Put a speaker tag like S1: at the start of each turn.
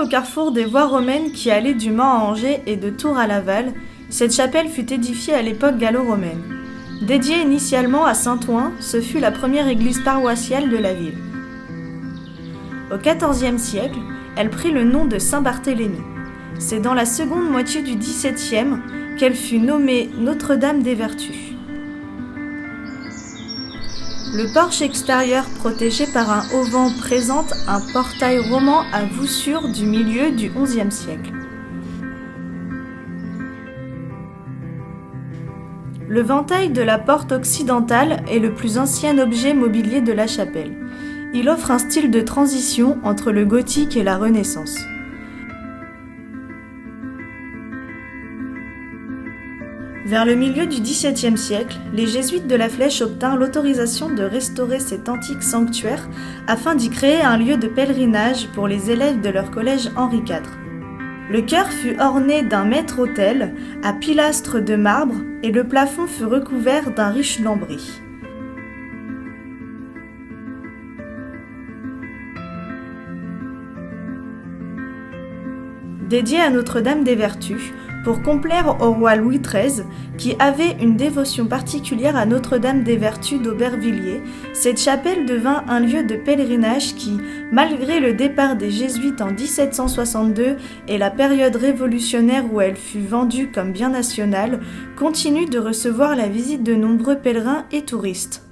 S1: au carrefour des voies romaines qui allaient du Mans à Angers et de Tours à Laval, cette chapelle fut édifiée à l'époque gallo-romaine. Dédiée initialement à Saint-Ouen, ce fut la première église paroissiale de la ville. Au XIVe siècle, elle prit le nom de Saint-Barthélemy. C'est dans la seconde moitié du XVIIe qu'elle fut nommée Notre-Dame des Vertus. Le porche extérieur protégé par un auvent présente un portail roman à voussure du milieu du XIe siècle. Le ventail de la porte occidentale est le plus ancien objet mobilier de la chapelle. Il offre un style de transition entre le gothique et la Renaissance. Vers le milieu du XVIIe siècle, les jésuites de la Flèche obtinrent l'autorisation de restaurer cet antique sanctuaire afin d'y créer un lieu de pèlerinage pour les élèves de leur collège Henri IV. Le chœur fut orné d'un maître-autel à pilastres de marbre et le plafond fut recouvert d'un riche lambris. Dédié à Notre-Dame des Vertus, pour complaire au roi Louis XIII, qui avait une dévotion particulière à Notre-Dame des Vertus d'Aubervilliers, cette chapelle devint un lieu de pèlerinage qui, malgré le départ des Jésuites en 1762 et la période révolutionnaire où elle fut vendue comme bien national, continue de recevoir la visite de nombreux pèlerins et touristes.